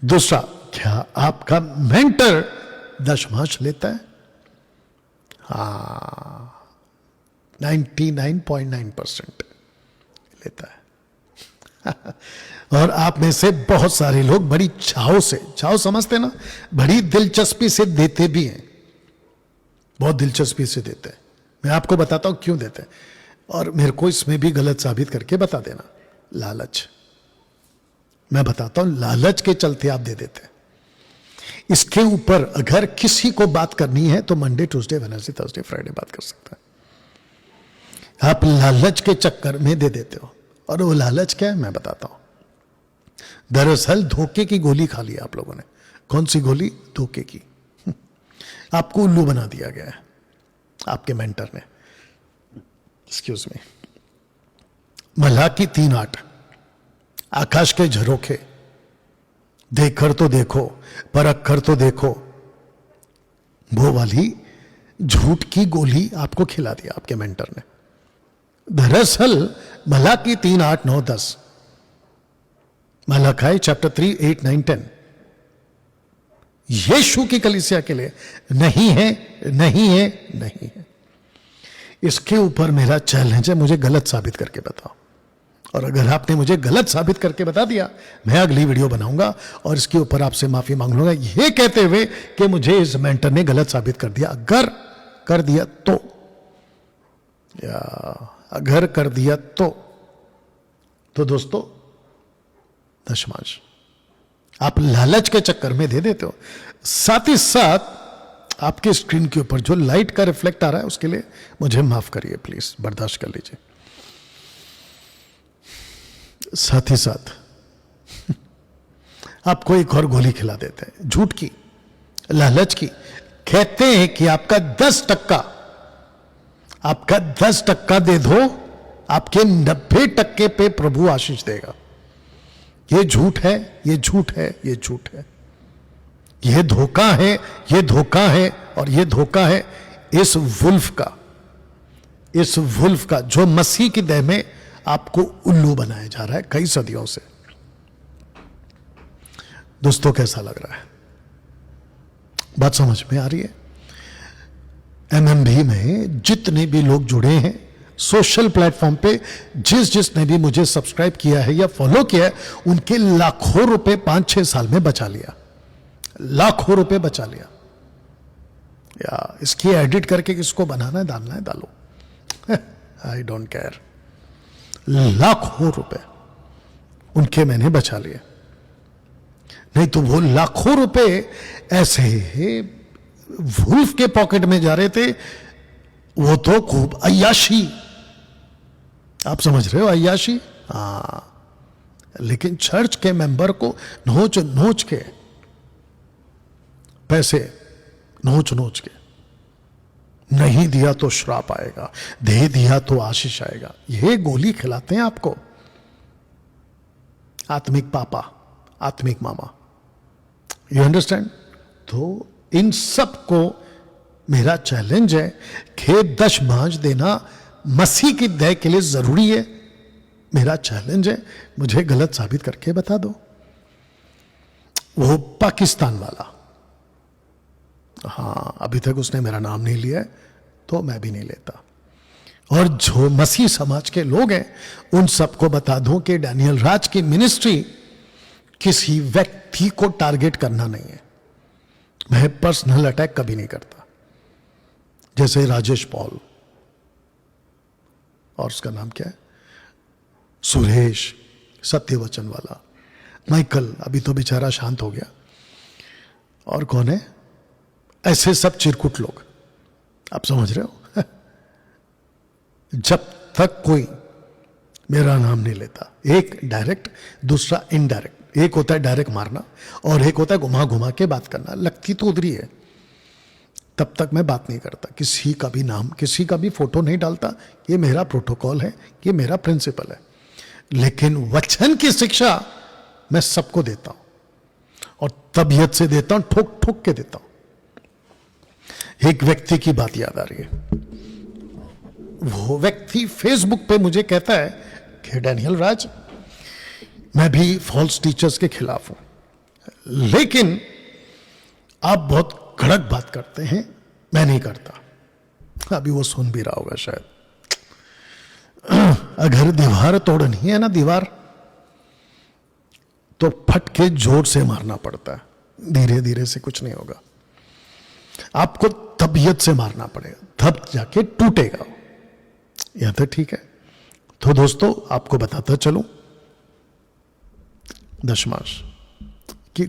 दूसरा, क्या आपका मेंटर दशमांश लेता है? हाँ, 99.9% लेता है। और आप में से बहुत सारे लोग बड़ी चाव से, चाव समझते ना, बड़ी दिलचस्पी से देते भी हैं, बहुत दिलचस्पी से देते हैं। मैं आपको बताता हूं क्यों देते हैं, और मेरे को इसमें भी गलत साबित करके बता देना। लालच, मैं बताता हूं, लालच के चलते आप दे देते हैं। इसके ऊपर अगर किसी को बात करनी है तो Monday, Tuesday, Wednesday, Thursday, Friday बात कर सकता है। आप लालच के चक्कर में दे देते हो, और वो लालच क्या है मैं बताता हूं। दरअसल धोखे की गोली खा ली आप लोगों ने। कौन सी गोली? धोखे की। आपको उल्लू बना दिया गया है आपके मेंटर ने। Excuse me. मलाकी 3:8, आकाश के झरोखे, देख कर तो देखो, परख कर तो देखो, वो वाली झूठ की गोली आपको खिला दिया आपके मेंटर ने। दरअसल मलाकी 3:8, 9, 10, मलाकी चैप्टर 3, 8, 9, 10 यीशु की कलीसिया के लिए नहीं है, नहीं है, नहीं है। इसके ऊपर मेरा चैलेंज है, मुझे गलत साबित करके बताओ। और अगर आपने मुझे गलत साबित करके बता दिया, मैं अगली वीडियो बनाऊंगा और इसके ऊपर आपसे माफी मांग लूंगा, यह कहते हुए कि मुझे इस मेंटर ने गलत साबित कर दिया। अगर कर दिया तो, या अगर कर दिया तो दोस्तों, दशमांश आप लालच के चक्कर में दे देते हो। साथ ही साथ आपके स्क्रीन के ऊपर जो लाइट का रिफ्लेक्ट आ रहा है उसके लिए मुझे माफ करिए, प्लीज बर्दाश्त कर लीजिए। साथ ही साथ आपको एक और गोली खिला देते हैं, झूठ की, लालच की। कहते हैं कि आपका 10% दे दो, आपके 90% पे प्रभु आशीष देगा। ये झूठ है, ये झूठ है, ये झूठ है, ये धोखा है, ये धोखा है, और ये धोखा है इस वुल्फ का जो मसीह की देह में आपको उल्लू बनाया जा रहा है कई सदियों से। दोस्तों कैसा लग रहा है? बात समझ में आ रही है? एमएमबी में जितने भी लोग जुड़े हैं सोशल प्लेटफॉर्म पे, जिसने भी मुझे सब्सक्राइब किया है या फॉलो किया है, उनके लाखों रुपए 5-6 साल में बचा लिया, लाखों रुपए बचा लिया। या इसकी एडिट करके किसको बनाना है, डालना है, डालो, आई डोंट केयर। लाखों रुपए उनके मैंने बचा लिए। नहीं तो वो लाखों रुपए ऐसे वुल्फ के पॉकेट में जा रहे थे। वो तो खूब अय्याशी, आप समझ रहे हो, अय्याशी। लेकिन चर्च के मेंबर को नोच नोच के पैसे, नोच नोच के, नहीं दिया तो श्राप आएगा, दे दिया तो आशीष आएगा, ये गोली खिलाते हैं आपको आत्मिक पापा, आत्मिक मामा। You understand? तो इन सब को मेरा चैलेंज है कि दशमांश देना मसीह की दया के लिए जरूरी है। मेरा चैलेंज है, मुझे गलत साबित करके बता दो। वो पाकिस्तान वाला, हाँ, अभी तक उसने मेरा नाम नहीं लिया है, तो मैं भी नहीं लेता। और जो मसीह समाज के लोग हैं उन सबको बता दूं कि डैनियल राज की मिनिस्ट्री किसी व्यक्ति को टारगेट करना नहीं है। मैं पर्सनल अटैक कभी नहीं करता। जैसे राजेश पॉल, और उसका नाम क्या है, सुरेश, सत्यवचन वाला, माइकल, अभी तो बेचारा शांत हो गया, और कौन है, ऐसे सब चिरकुट लोग, आप समझ रहे हो। जब तक कोई मेरा नाम नहीं लेता, एक डायरेक्ट, दूसरा इनडायरेक्ट, एक होता है डायरेक्ट मारना और एक होता है घुमा घुमा के बात करना, लगती तो उधरी है, तब तक मैं बात नहीं करता। किसी का भी नाम, किसी का भी फोटो नहीं डालता। ये मेरा प्रोटोकॉल है, ये मेरा प्रिंसिपल है। लेकिन वचन की शिक्षा मैं सबको देता हूं, और तबीयत से देता हूं, ठोक ठोक के देता हूं। एक व्यक्ति की बात याद आ रही है। वो व्यक्ति फेसबुक पे मुझे कहता है कि डैनियल राज, मैं भी फॉल्स टीचर्स के खिलाफ हूं, लेकिन आप बहुत कड़क बात करते हैं, मैं नहीं करता। अभी वो सुन भी रहा होगा शायद। अगर दीवार तोड़नी है ना, दीवार तो फट के जोर से मारना पड़ता है, धीरे धीरे से कुछ नहीं होगा। आपको तबीयत से मारना पड़ेगा, तब जाके टूटेगा। यह तो ठीक है। तो दोस्तों, आपको बताता चलूं दशमांश कि